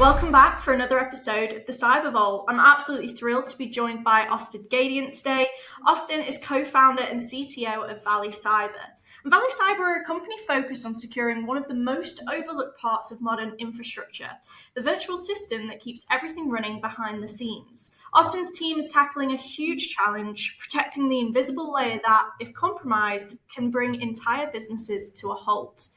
Welcome back for another episode of the CyberVault. I'm absolutely thrilled to be joined by Austin Gadient today. Austin is co-founder and CTO of Vali Cyber. And Vali Cyber are a company focused on securing one of the most overlooked parts of modern infrastructure, the virtual system that keeps everything running behind the scenes. Austin's team is tackling a huge challenge, protecting the invisible layer that, if compromised, can bring entire businesses to a halt.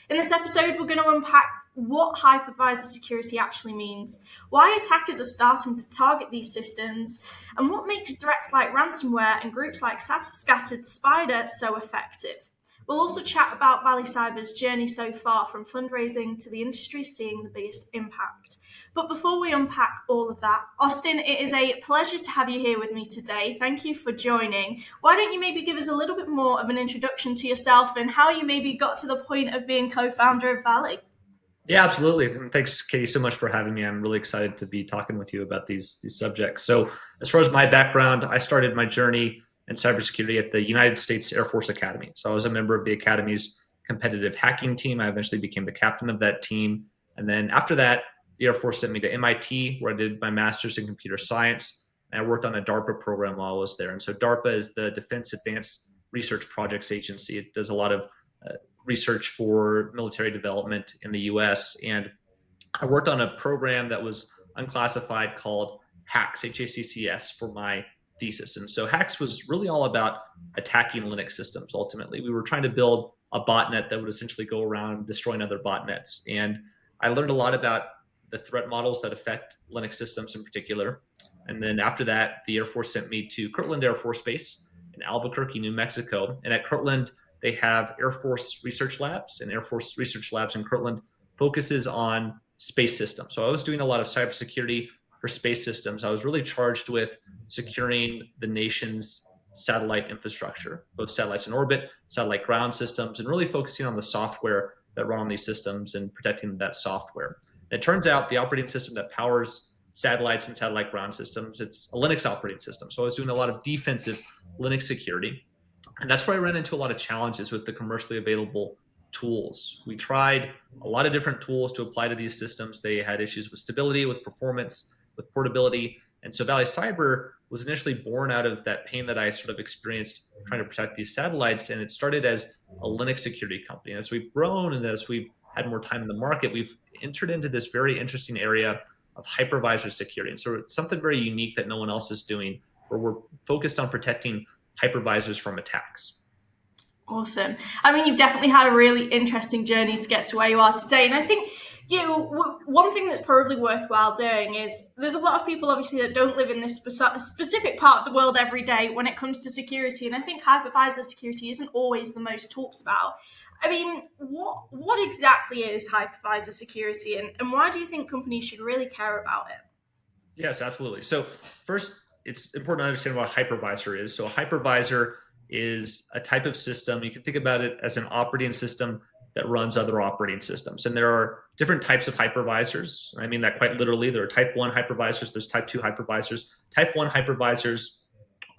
In this episode, we're going to unpack what hypervisor security actually means, why attackers are starting to target these systems, and what makes threats like ransomware and groups like Scattered Spider so effective. We'll also chat about Vali Cyber's journey so far from fundraising to the industry seeing the biggest impact. But before we unpack all of that, Austin, it is a pleasure to have you here with me today. Thank you for joining. Why don't you maybe give us a little bit more of an introduction to yourself and how you maybe got to the point of being co-founder of Vali? Yeah, absolutely. And thanks, Katie, so much for having me. I'm really excited to be talking with you about these subjects. So as far as my background, I started my journey in cybersecurity at the United States Air Force Academy. So I was a member of the Academy's competitive hacking team. I eventually became the captain of that team. And then after that, the Air Force sent me to MIT, where I did my master's in computer science. And I worked on a DARPA program while I was there. And so DARPA is the Defense Advanced Research Projects Agency. It does a lot of research for military development in the US. And I worked on a program that was unclassified called HACS, HACCS, for my thesis. And so HACS was really all about attacking Linux systems, ultimately. We were trying to build a botnet that would essentially go around destroying other botnets. And I learned a lot about the threat models that affect Linux systems in particular. And then after that, the Air Force sent me to Kirtland Air Force Base in Albuquerque, New Mexico. And at Kirtland, they have Air Force Research Labs, and Air Force Research Labs in Kirtland focuses on space systems. So I was doing a lot of cybersecurity for space systems. I was really charged with securing the nation's satellite infrastructure, both satellites in orbit, satellite ground systems, and really focusing on the software that run on these systems and protecting that software. And it turns out the operating system that powers satellites and satellite ground systems, it's a Linux operating system. So I was doing a lot of defensive Linux security. And that's where I ran into a lot of challenges with the commercially available tools. We tried a lot of different tools to apply to these systems. They had issues with stability, with performance, with portability. And so Vali Cyber was initially born out of that pain that I sort of experienced trying to protect these satellites. And it started as a Linux security company. As we've grown and as we've had more time in the market, we've entered into this very interesting area of hypervisor security. And so it's something very unique that no one else is doing, where we're focused on protecting hypervisors from attacks. Awesome. I mean, you've definitely had a really interesting journey to get to where you are today. And I think, one thing that's probably worthwhile doing is there's a lot of people, obviously, that don't live in this specific part of the world every day when it comes to security. And I think hypervisor security isn't always the most talked about. I mean, what exactly is hypervisor security, and why do you think companies should really care about it? Yes, absolutely. So first, it's important to understand what a hypervisor is. So a hypervisor is a type of system. You can think about it as an operating system that runs other operating systems. And there are different types of hypervisors. I mean that quite literally. There are type 1 hypervisors, there's type 2 hypervisors. Type 1 hypervisors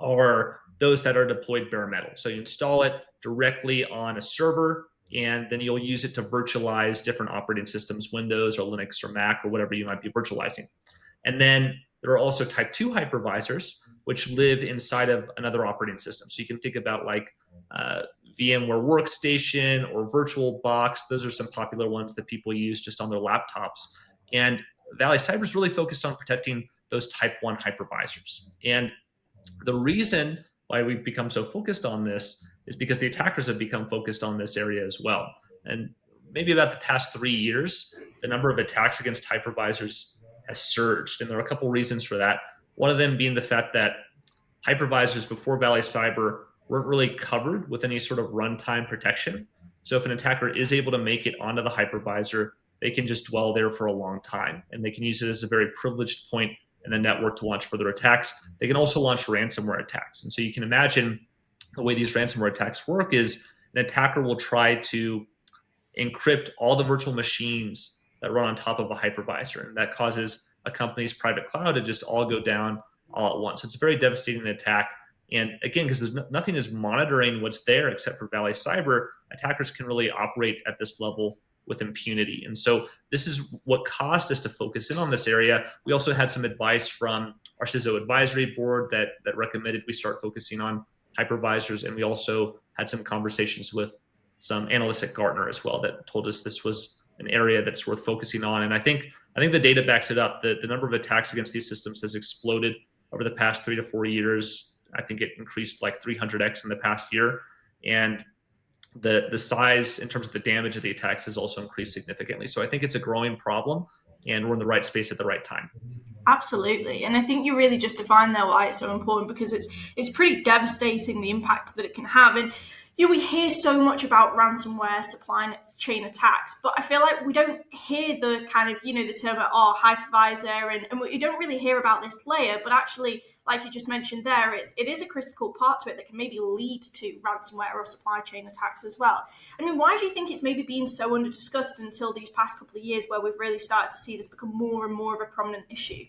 are those that are deployed bare metal. So you install it directly on a server, and then you'll use it to virtualize different operating systems, Windows or Linux or Mac or whatever you might be virtualizing. And then there are also type 2 hypervisors, which live inside of another operating system. So you can think about like VMware Workstation or VirtualBox. Those are some popular ones that people use just on their laptops. And Vali Cyber is really focused on protecting those type 1 hypervisors. And the reason why we've become so focused on this is because the attackers have become focused on this area as well. And maybe about the past 3 years, the number of attacks against hypervisors has surged. And there are a couple of reasons for that. One of them being the fact that hypervisors before Vali Cyber weren't really covered with any sort of runtime protection. So if an attacker is able to make it onto the hypervisor, they can just dwell there for a long time. And they can use it as a very privileged point in the network to launch further attacks. They can also launch ransomware attacks. And so you can imagine the way these ransomware attacks work is an attacker will try to encrypt all the virtual machines that run on top of a hypervisor. And that causes a company's private cloud to just all go down all at once. So it's a very devastating attack. And again, because nothing is monitoring what's there except for Vali Cyber, attackers can really operate at this level with impunity. And so this is what caused us to focus in on this area. We also had some advice from our CISO advisory board that recommended we start focusing on hypervisors. And we also had some conversations with some analysts at Gartner as well that told us this was an area that's worth focusing on. And I think the data backs it up. The number of attacks against these systems has exploded over the past 3 to 4 years. I think it increased like 300x in the past year. And the size in terms of the damage of the attacks has also increased significantly. So I think it's a growing problem, and we're in the right space at the right time. Absolutely. And I think you really just defined there why it's so important, because it's pretty devastating, the impact that it can have. And we hear so much about ransomware, supply chain attacks, but I feel like we don't hear the kind of, the term hypervisor, and we don't really hear about this layer. But actually, like you just mentioned there, it is a critical part to it that can maybe lead to ransomware or supply chain attacks as well. I mean, why do you think it's maybe been so under discussed until these past couple of years, where we've really started to see this become more and more of a prominent issue?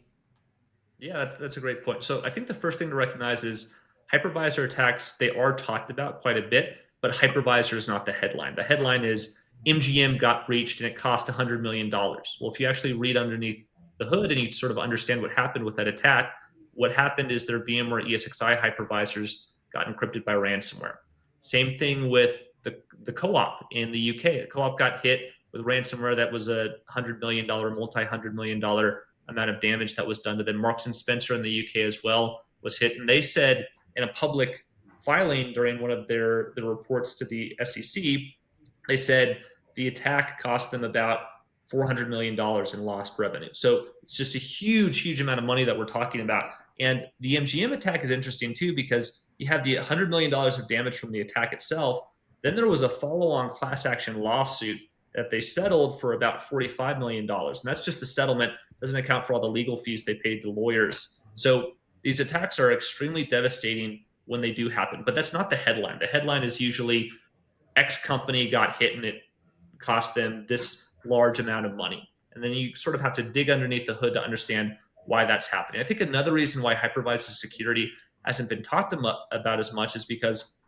Yeah, that's a great point. So I think the first thing to recognize is hypervisor attacks, they are talked about quite a bit, but hypervisor is not the headline. The headline is MGM got breached and it cost $100 million. Well, if you actually read underneath the hood and you sort of understand what happened with that attack, what happened is their VMware ESXi hypervisors got encrypted by ransomware. Same thing with the co-op in the UK. The co-op got hit with ransomware that was a $100 million, multi-$100 million amount of damage that was done to them. Marks and Spencer in the UK as well was hit. And they said in a public filing during one of the reports to the SEC, they said the attack cost them about $400 million in lost revenue. So it's just a huge amount of money that we're talking about. And the MGM attack is interesting too, because you have the $100 million of damage from the attack itself. Then there was a follow-on class action lawsuit that they settled for about $45 million. And that's just the settlement. Doesn't account for all the legal fees they paid to lawyers. So these attacks are extremely devastating when they do happen, but that's not the headline. The headline is usually X company got hit and it cost them this large amount of money. And then you sort of have to dig underneath the hood to understand why that's happening. I think another reason why hypervisor security hasn't been talked about as much is because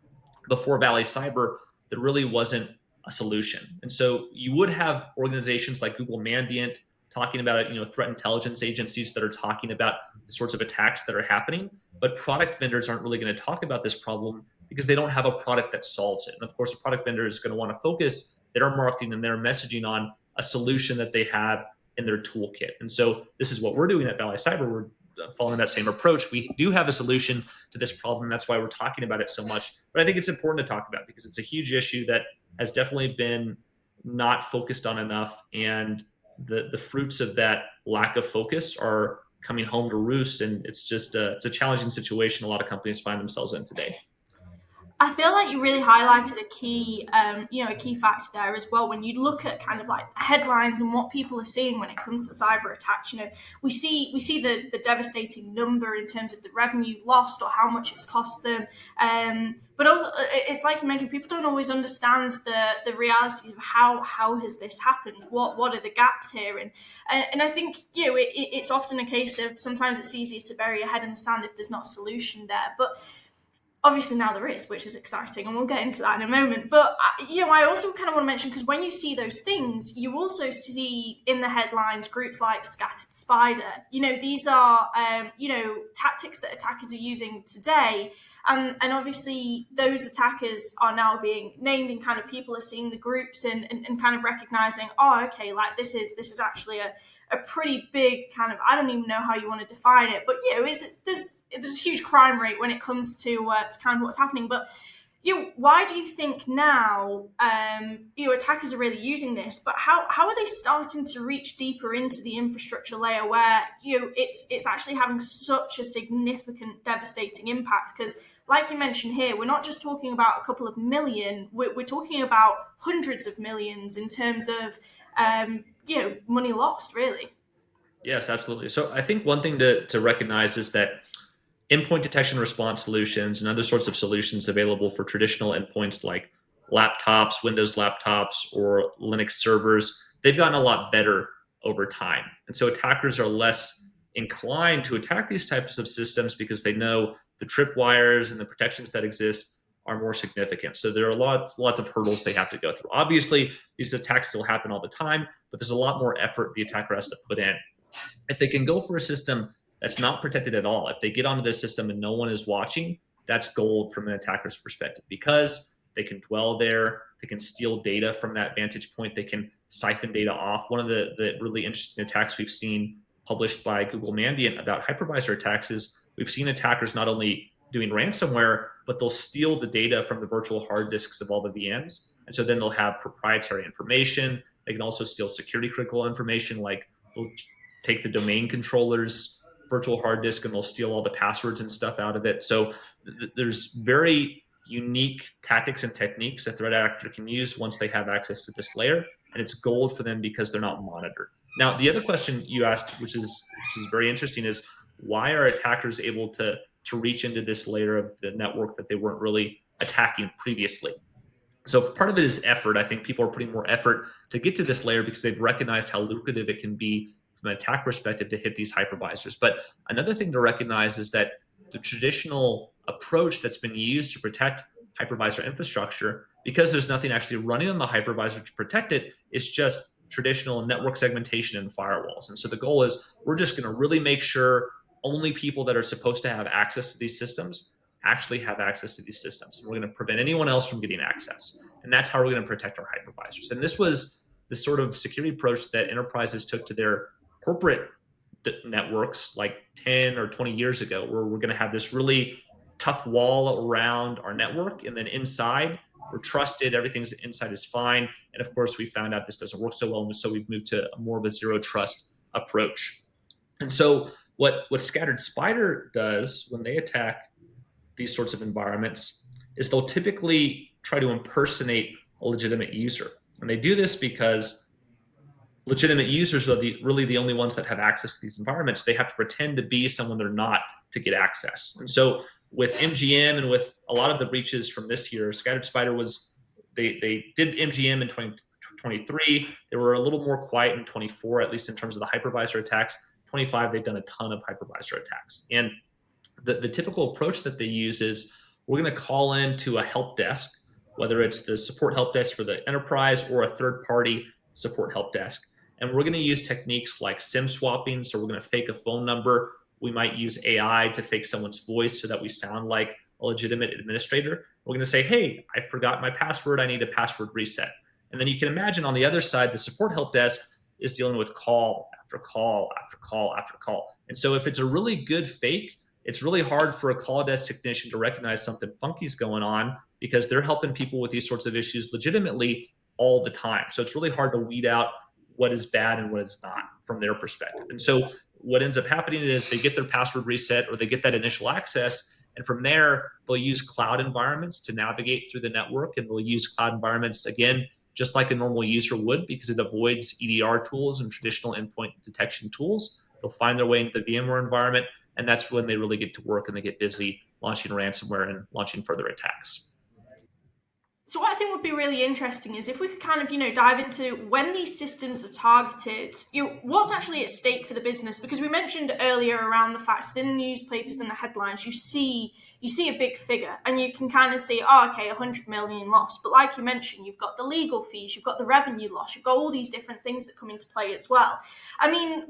before Vali Cyber, there really wasn't a solution. And so you would have organizations like Google Mandiant talking about it, threat intelligence agencies that are talking about the sorts of attacks that are happening, but product vendors aren't really going to talk about this problem because they don't have a product that solves it. And of course, a product vendor is going to want to focus their marketing and their messaging on a solution that they have in their toolkit. And so this is what we're doing at Vali Cyber. We're following that same approach. We do have a solution to this problem. That's why we're talking about it so much. But I think it's important to talk about because it's a huge issue that has definitely been not focused on enough. And the fruits of that lack of focus are coming home to roost. And it's just it's a challenging situation a lot of companies find themselves in today. I feel like you really highlighted a key fact there as well. When you look at kind of like headlines and what people are seeing when it comes to cyber attacks, we see the devastating number in terms of the revenue lost or how much it's cost them. But also, it's like you mentioned, people don't always understand the realities of how has this happened? What are the gaps here? And I think it's often a case of sometimes it's easier to bury your head in the sand if there's not a solution there. But obviously now there is, which is exciting, and we'll get into that in a moment. But, I also kind of want to mention, because when you see those things, you also see in the headlines groups like Scattered Spider. These are, tactics that attackers are using today. And obviously those attackers are now being named, and kind of people are seeing the groups and kind of recognizing, okay, like this is actually a pretty big kind of, I don't even know how you want to define it, but there's a huge crime rate when it comes to kind of what's happening. But why do you think now attackers are really using this? But how are they starting to reach deeper into the infrastructure layer where it's actually having such a significant, devastating impact? Because like you mentioned here, we're not just talking about a couple of million. We're talking about hundreds of millions in terms of money lost, really. Yes, absolutely. So I think one thing to recognize is that endpoint detection response solutions and other sorts of solutions available for traditional endpoints like laptops, Windows laptops, or Linux servers, they've gotten a lot better over time. And so attackers are less inclined to attack these types of systems because they know the tripwires and the protections that exist are more significant. So there are lots of hurdles they have to go through. Obviously, these attacks still happen all the time, but there's a lot more effort the attacker has to put in. If they can go for a system that's not protected at all, if they get onto this system and no one is watching, that's gold from an attacker's perspective, because they can dwell there, they can steal data from that vantage point, they can siphon data off. One of the really interesting attacks we've seen published by Google Mandiant about hypervisor attacks is we've seen attackers not only doing ransomware, but they'll steal the data from the virtual hard disks of all the VMs. And so then they'll have proprietary information. They can also steal security critical information, like they'll take the domain controller's virtual hard disk and they'll steal all the passwords and stuff out of it. So there's very unique tactics and techniques a threat actor can use once they have access to this layer, and it's gold for them because they're not monitored. Now, the other question you asked, which is very interesting, is why are attackers able to reach into this layer of the network that they weren't really attacking previously? So part of it is effort. I think people are putting more effort to get to this layer because they've recognized how lucrative it can be from an attack perspective to hit these hypervisors. But another thing to recognize is that the traditional approach that's been used to protect hypervisor infrastructure, because there's nothing actually running on the hypervisor to protect it, is just traditional network segmentation and firewalls. And so the goal is we're just going to really make sure only people that are supposed to have access to these systems actually have access to these systems. And we're going to prevent anyone else from getting access. And that's how we're going to protect our hypervisors. And this was the sort of security approach that enterprises took to their corporate networks like 10 or 20 years ago, where we're going to have this really tough wall around our network. And then inside, we're trusted, everything's inside is fine. And of course, we found out this doesn't work so well. And so we've moved to more of a zero trust approach. And so what Scattered Spider does when they attack these sorts of environments is they'll typically try to impersonate a legitimate user. And they do this because legitimate users are really the only ones that have access to these environments. They have to pretend to be someone they're not to get access. And so with MGM and with a lot of the breaches from this year, Scattered Spider they did MGM in 2023. They were a little more quiet in 24, at least in terms of the hypervisor attacks. 25, they've done a ton of hypervisor attacks. And the typical approach that they use is we're going to call in to a help desk, whether it's the support help desk for the enterprise or a third-party support help desk. And we're going to use techniques like SIM swapping. So we're going to fake a phone number. We might use AI to fake someone's voice so that we sound like a legitimate administrator. We're going to say, hey, I forgot my password. I need a password reset. And then you can imagine on the other side, the support help desk is dealing with call after call after call after call. And so if it's a really good fake, it's really hard for a call desk technician to recognize something funky is going on because they're helping people with these sorts of issues legitimately all the time. So it's really hard to weed out what is bad and what is not from their perspective. And so what ends up happening is they get their password reset or they get that initial access. And from there, they'll use cloud environments to navigate through the network. And they'll use cloud environments, again, just like a normal user would, because it avoids EDR tools and traditional endpoint detection tools. They'll find their way into the VMware environment. And that's when they really get to work and they get busy launching ransomware and launching further attacks. So what I think would be really interesting is if we could kind of, dive into when these systems are targeted, what's actually at stake for the business? Because we mentioned earlier around the fact that in the newspapers and the headlines, you see a big figure and you can kind of see, 100 million lost. But like you mentioned, you've got the legal fees, you've got the revenue loss, you've got all these different things that come into play as well. I mean,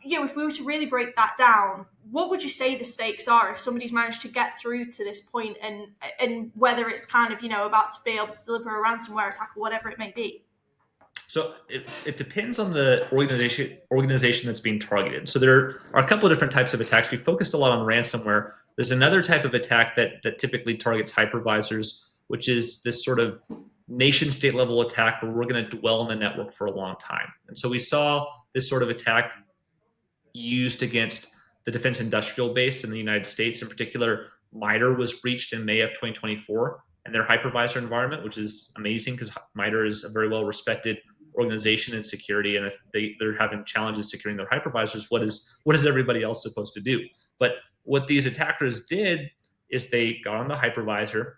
if we were to really break that down, what would you say the stakes are if somebody's managed to get through to this point, and whether it's kind of, about to be able to deliver a ransomware attack or whatever it may be? So it depends on the organization that's being targeted. So there are a couple of different types of attacks. We focused a lot on ransomware. There's another type of attack that typically targets hypervisors, which is this sort of nation state level attack where we're going to dwell in the network for a long time. And so we saw this sort of attack used against the defense industrial base in the United States. In particular, MITRE was breached in May of 2024, and their hypervisor environment, which is amazing because MITRE is a very well respected organization in security. And if they're having challenges securing their hypervisors, what is everybody else supposed to do? But what these attackers did is they got on the hypervisor,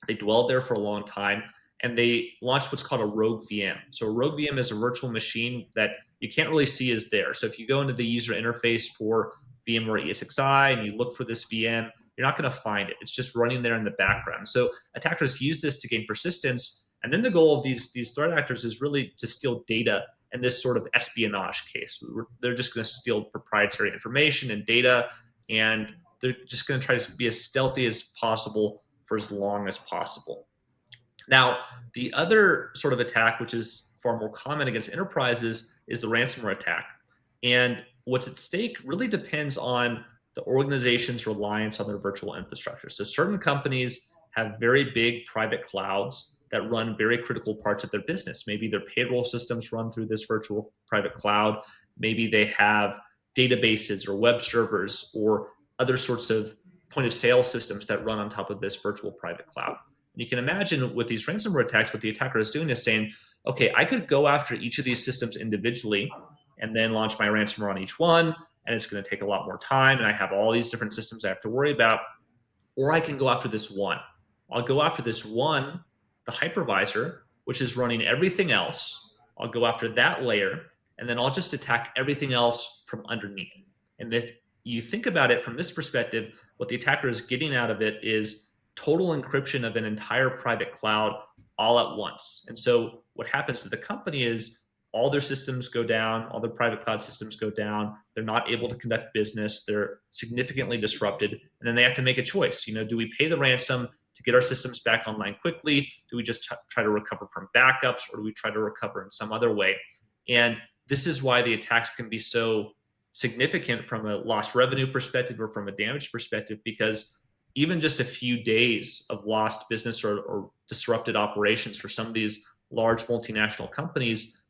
they dwelled there for a long time, and they launched what's called a rogue VM. So a rogue VM is a virtual machine that you can't really see is there. So if you go into the user interface for VMware ESXi and you look for this VM, you're not going to find it. It's just running there in the background. So attackers use this to gain persistence. And then the goal of these threat actors is really to steal data in this sort of espionage case. They're just going to steal proprietary information and data, and they're just going to try to be as stealthy as possible for as long as possible. Now, the other sort of attack, which is far more common against enterprises, is the ransomware attack. And what's at stake really depends on the organization's reliance on their virtual infrastructure. So certain companies have very big private clouds that run very critical parts of their business. Maybe their payroll systems run through this virtual private cloud. Maybe they have databases or web servers or other sorts of point of sale systems that run on top of this virtual private cloud. And you can imagine with these ransomware attacks, what the attacker is doing is saying, okay, I could go after each of these systems individually and then launch my ransomware on each one, and it's going to take a lot more time, and I have all these different systems I have to worry about. Or I can go after this one. I'll go after this one, the hypervisor, which is running everything else. I'll go after that layer, and then I'll just attack everything else from underneath. And if you think about it from this perspective, what the attacker is getting out of it is total encryption of an entire private cloud all at once. And so what happens to the company is all their systems go down, all their private cloud systems go down. They're not able to conduct business. They're significantly disrupted. And then they have to make a choice. Do we pay the ransom to get our systems back online quickly? Do we just try to recover from backups, or do we try to recover in some other way? And this is why the attacks can be so significant from a lost revenue perspective or from a damage perspective, because even just a few days of lost business or disrupted operations for some of these large multinational companies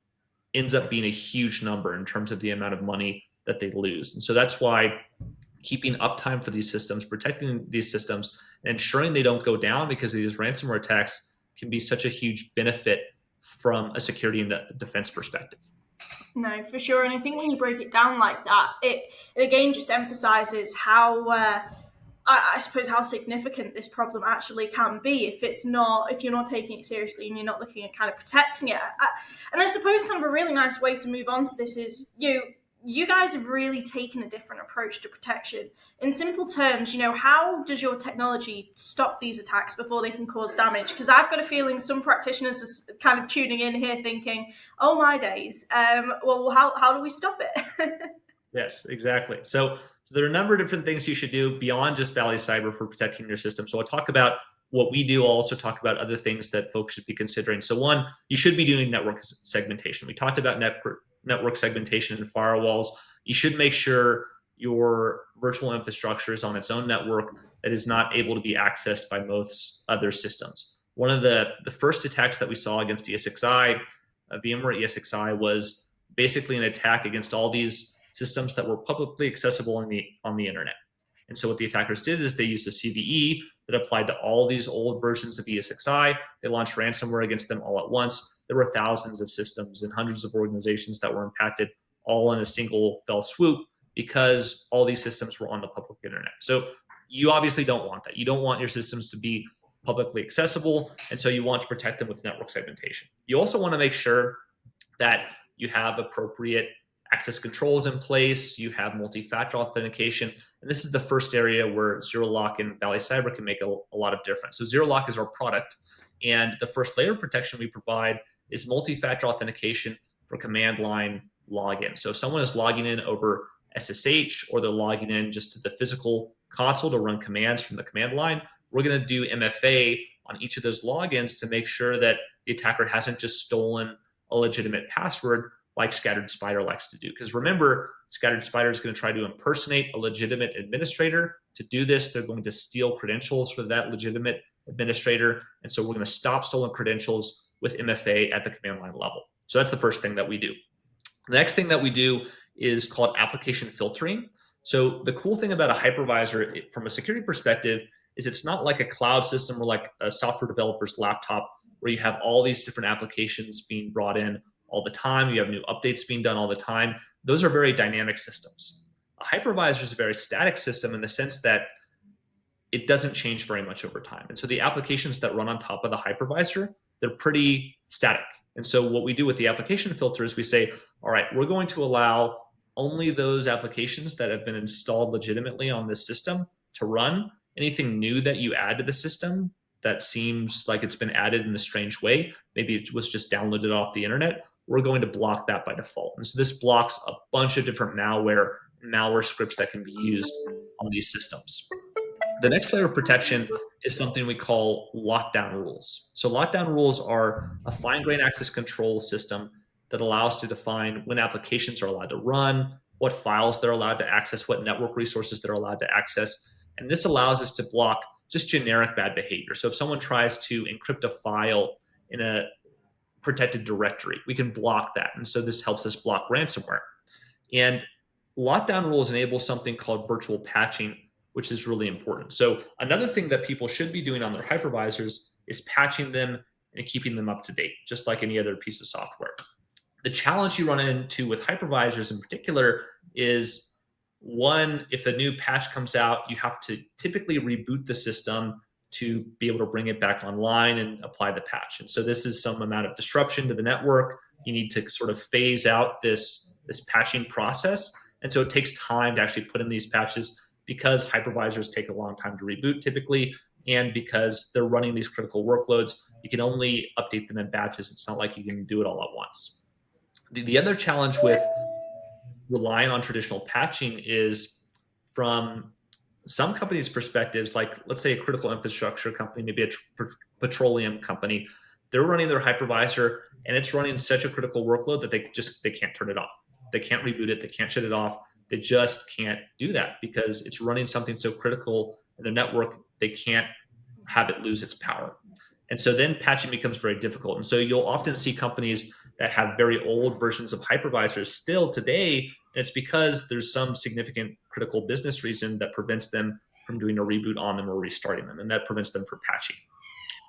ends up being a huge number in terms of the amount of money that they lose. And so that's why keeping uptime for these systems, protecting these systems, and ensuring they don't go down because of these ransomware attacks can be such a huge benefit from a security and defense perspective. No, for sure. And I think when you break it down like that, it again just emphasizes how I suppose how significant this problem actually can be if you're not taking it seriously and you're not looking at kind of protecting it. And I suppose kind of a really nice way to move on to this is you guys have really taken a different approach to protection. In simple terms, how does your technology stop these attacks before they can cause damage? Because I've got a feeling some practitioners are kind of tuning in here thinking, oh my days, well, how do we stop it? Yes, exactly. So there are a number of different things you should do beyond just Vali Cyber for protecting your system. So I'll talk about what we do. I'll also talk about other things that folks should be considering. So one, you should be doing network segmentation. We talked about network segmentation and firewalls. You should make sure your virtual infrastructure is on its own network that is not able to be accessed by most other systems. One of the first attacks that we saw against ESXi, VMware ESXi, was basically an attack against all these systems that were publicly accessible on the internet. And so what the attackers did is they used a CVE that applied to all these old versions of ESXi. They launched ransomware against them all at once. There were thousands of systems and hundreds of organizations that were impacted all in a single fell swoop because all these systems were on the public internet. So you obviously don't want that. You don't want your systems to be publicly accessible, and so you want to protect them with network segmentation. You also want to make sure that you have appropriate access controls in place, you have multi-factor authentication, and this is the first area where ZeroLock and Vali Cyber can make a lot of difference. So ZeroLock is our product, and the first layer of protection we provide is multi-factor authentication for command line login. So if someone is logging in over SSH or they're logging in just to the physical console to run commands from the command line, we're going to do MFA on each of those logins to make sure that the attacker hasn't just stolen a legitimate password like Scattered Spider likes to do. Because remember, Scattered Spider is going to try to impersonate a legitimate administrator. To do this, they're going to steal credentials for that legitimate administrator. And so we're going to stop stolen credentials with MFA at the command line level. So that's the first thing that we do. The next thing that we do is called application filtering. So the cool thing about a hypervisor from a security perspective is it's not like a cloud system or like a software developer's laptop where you have all these different applications being brought in all the time. You have new updates being done all the time. Those are very dynamic systems. A hypervisor is a very static system in the sense that it doesn't change very much over time. And so the applications that run on top of the hypervisor, they're pretty static. And so what we do with the application filter is we say, all right, we're going to allow only those applications that have been installed legitimately on this system to run. anything new that you add to the system that seems like it's been added in a strange way, maybe it was just downloaded off the internet, we're going to block that by default. And so this blocks a bunch of different malware scripts that can be used on these systems. The next layer of protection is something we call lockdown rules. So lockdown rules are a fine-grained access control system that allows to define when applications are allowed to run, what files they're allowed to access, what network resources they're allowed to access. And this allows us to block just generic bad behavior. So if someone tries to encrypt a file in a protected directory, we can block that. And so this helps us block ransomware. And lockdown rules enable something called virtual patching, which is really important. So another thing that people should be doing on their hypervisors is patching them and keeping them up to date, just like any other piece of software. The challenge you run into with hypervisors in particular is, one, if a new patch comes out, you have to typically reboot the system to be able to bring it back online and apply the patch. And so this is some amount of disruption to the network. You need to sort of phase out this patching process. And so it takes time to actually put in these patches, because hypervisors take a long time to reboot typically, and because they're running these critical workloads, you can only update them in batches. It's not like you can do it all at once. The other challenge with relying on traditional patching is, from some companies' perspectives, like let's say a critical infrastructure company, maybe a petroleum company, they're running their hypervisor and it's running such a critical workload that they can't turn it off. They can't reboot it. They can't shut it off. They just can't do that because it's running something so critical in the network, they can't have it lose its power. And so then patching becomes very difficult. And so you'll often see companies that have very old versions of hypervisors still today, and it's because there's some significant critical business reason that prevents them from doing a reboot on them or restarting them, and that prevents them from patching.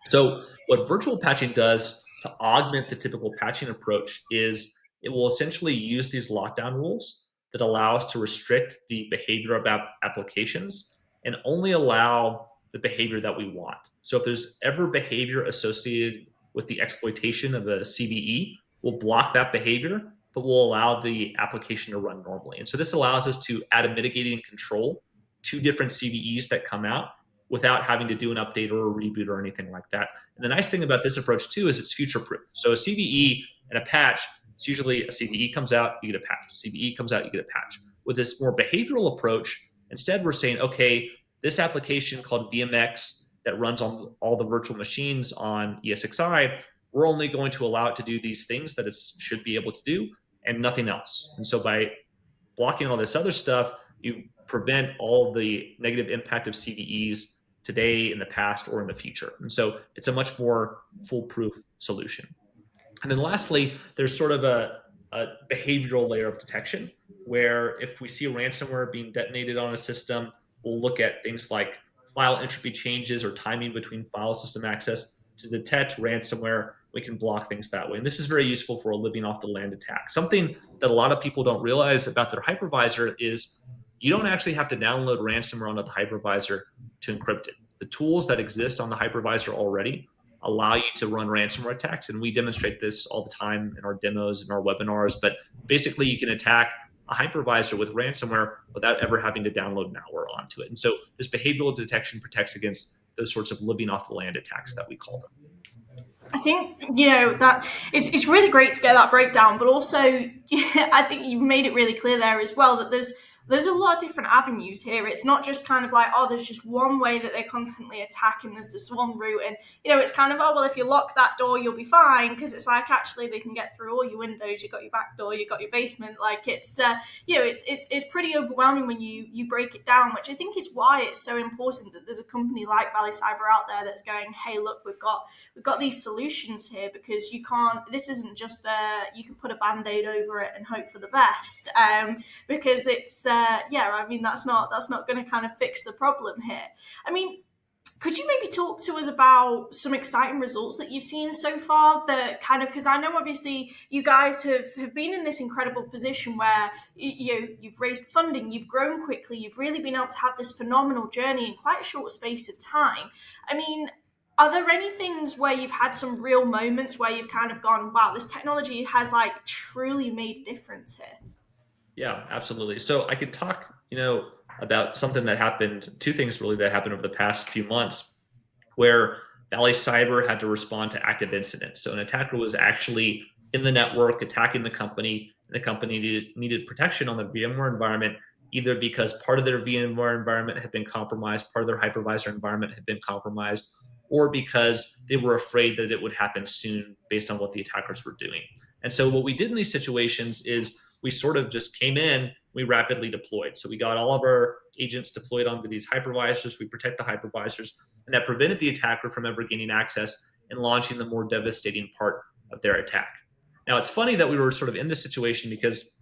So what virtual patching does to augment the typical patching approach is it will essentially use these lockdown rules that allow us to restrict the behavior of applications and only allow the behavior that we want. So if there's ever behavior associated with the exploitation of a CVE, we'll block that behavior, but we'll allow the application to run normally. And so this allows us to add a mitigating control to different CVEs that come out without having to do an update or a reboot or anything like that. And the nice thing about this approach too is it's future-proof. So a CVE and a patch, it's usually a CVE comes out, you get a patch. A CVE comes out, you get a patch. With this more behavioral approach, instead we're saying, okay, this application called VMX that runs on all the virtual machines on ESXi, we're only going to allow it to do these things that it should be able to do and nothing else. And so by blocking all this other stuff, you prevent all the negative impact of CVEs today, in the past, or in the future. And so it's a much more foolproof solution. And then lastly, there's sort of a behavioral layer of detection where if we see ransomware being detonated on a system, we'll look at things like file entropy changes or timing between file system access to detect ransomware. We can block things that way. And this is very useful for a living off the land attack. Something that a lot of people don't realize about their hypervisor is you don't actually have to download ransomware onto the hypervisor to encrypt it. The tools that exist on the hypervisor already allow you to run ransomware attacks. And we demonstrate this all the time in our demos and our webinars. But basically, you can attack a hypervisor with ransomware without ever having to download malware onto it. And so this behavioral detection protects against those sorts of living off the land attacks that we call them. I think, that it's really great to get that breakdown, but also I think you've made it really clear there as well that there's a lot of different avenues here. It's not just kind of like, oh, there's just one way that they constantly attack and there's just one route. And, it's kind of, oh, well, if you lock that door, you'll be fine. Because it's like, actually, they can get through all your windows. You've got your back door, you've got your basement. Like it's pretty overwhelming when you break it down, which I think is why it's so important that there's a company like Vali Cyber out there that's going, hey, look, we've got these solutions here, because this isn't just you can put a Band-Aid over it and hope for the best. Because it's, that's not going to kind of fix the problem here. I mean, could you maybe talk to us about some exciting results that you've seen so far that kind of, because I know obviously you guys have been in this incredible position where you've raised funding, you've grown quickly, you've really been able to have this phenomenal journey in quite a short space of time. I mean, are there any things where you've had some real moments where you've kind of gone, wow, this technology has like truly made a difference here? Yeah, absolutely. So I could talk, about something that happened, two things really that happened over the past few months, where Valley Cyber had to respond to active incidents. So an attacker was actually in the network attacking the company, and the company needed protection on the VMware environment, either because part of their VMware environment had been compromised, part of their hypervisor environment had been compromised, or because they were afraid that it would happen soon based on what the attackers were doing. And so what we did in these situations is we sort of just came in, we rapidly deployed. So we got all of our agents deployed onto these hypervisors. We protect the hypervisors, and that prevented the attacker from ever gaining access and launching the more devastating part of their attack. Now, it's funny that we were sort of in this situation because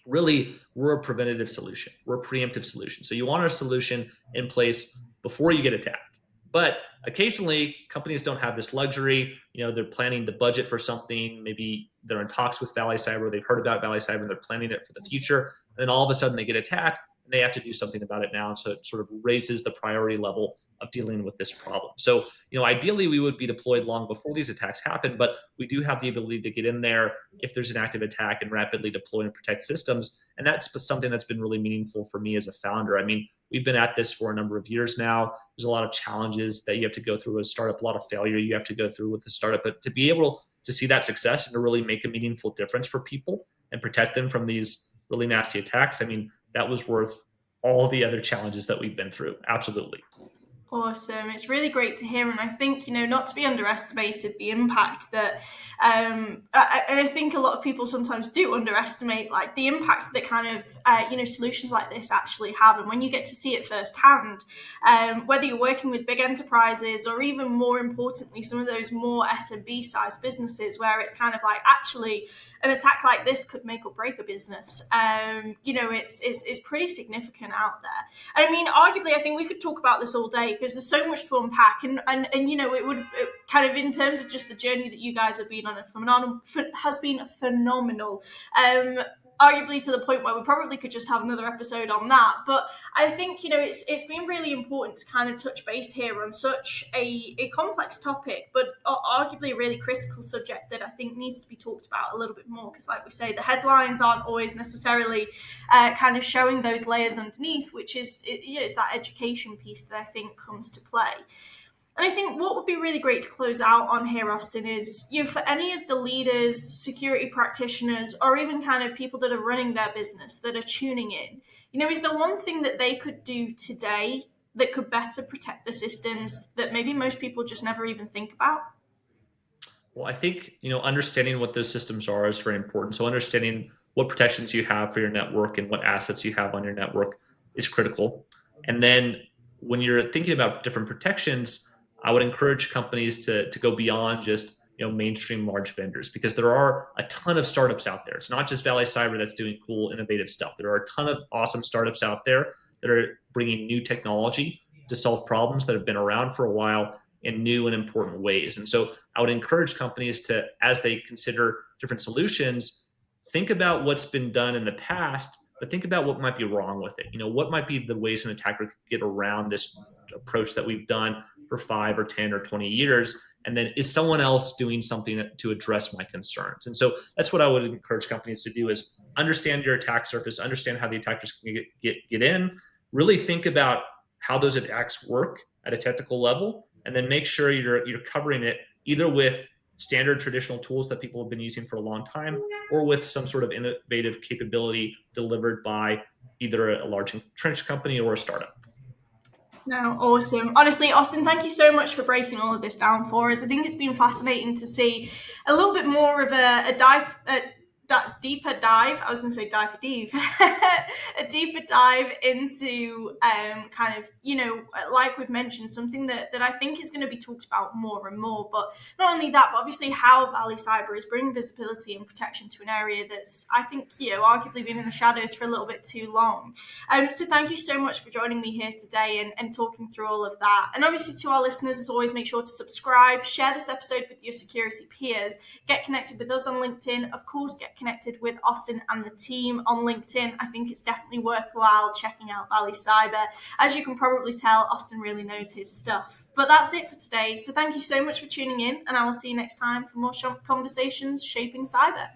really we're a preventative solution. We're a preemptive solution. So you want our solution in place before you get attacked. But occasionally companies don't have this luxury. They're planning to budget for something. Maybe they're in talks with Vali Cyber. They've heard about Vali Cyber and they're planning it for the future. And then all of a sudden they get attacked and they have to do something about it now. And so it sort of raises the priority level of dealing with this problem. So, ideally we would be deployed long before these attacks happen, but we do have the ability to get in there if there's an active attack and rapidly deploy and protect systems. And that's something that's been really meaningful for me as a founder. I mean, we've been at this for a number of years now. There's a lot of challenges that you have to go through as a startup, a lot of failure you have to go through with the startup, but to be able to see that success and to really make a meaningful difference for people and protect them from these really nasty attacks, I mean, that was worth all the other challenges that we've been through. Absolutely. Awesome. It's really great to hear. And I think, not to be underestimated, the impact that, and I think a lot of people sometimes do underestimate, like, the impact that kind of, solutions like this actually have. And when you get to see it firsthand, whether you're working with big enterprises or even more importantly, some of those more SMB sized businesses where it's kind of like, actually, an attack like this could make or break a business. It's pretty significant out there. And I mean, arguably, I think we could talk about this all day because there's so much to unpack. And it kind of, in terms of just the journey that you guys have been on, has been phenomenal. Arguably to the point where we probably could just have another episode on that. But I think, it's been really important to kind of touch base here on such a complex topic, but arguably a really critical subject that I think needs to be talked about a little bit more. Because like we say, the headlines aren't always necessarily kind of showing those layers underneath, which is, it's that education piece that I think comes to play. And I think what would be really great to close out on here, Austin, is, for any of the leaders, security practitioners, or even kind of people that are running their business that are tuning in, is there one thing that they could do today that could better protect the systems that maybe most people just never even think about? Well, I think, understanding what those systems are is very important. So understanding what protections you have for your network and what assets you have on your network is critical. And then when you're thinking about different protections, I would encourage companies to go beyond just mainstream large vendors, because there are a ton of startups out there. It's not just Vali Cyber that's doing cool, innovative stuff. There are a ton of awesome startups out there that are bringing new technology to solve problems that have been around for a while in new and important ways. And so I would encourage companies to, as they consider different solutions, think about what's been done in the past, but think about what might be wrong with it. What might be the ways an attacker could get around this approach that we've done for 5 or 10 or 20 years? And then is someone else doing something to address my concerns? And so that's what I would encourage companies to do, is understand your attack surface, understand how the attackers can get in, really think about how those attacks work at a technical level, and then make sure you're covering it either with standard traditional tools that people have been using for a long time, or with some sort of innovative capability delivered by either a large entrenched company or a startup. No, awesome. Honestly, Austin, thank you so much for breaking all of this down for us. I think it's been fascinating to see a little bit more of a deeper dive. I was going to say diaper dive, a deeper dive into kind of, like we've mentioned, something that I think is going to be talked about more and more. But not only that, but obviously how Vali Cyber is bringing visibility and protection to an area that's, I think, arguably been in the shadows for a little bit too long. So thank you so much for joining me here today and talking through all of that. And obviously to our listeners, as always, make sure to subscribe, share this episode with your security peers, get connected with us on LinkedIn, of course, get connected with Austin and the team on LinkedIn. I think it's definitely worthwhile checking out Vali Cyber. As you can probably tell, Austin really knows his stuff. But that's it for today. So thank you so much for tuning in, and I will see you next time for more conversations shaping cyber.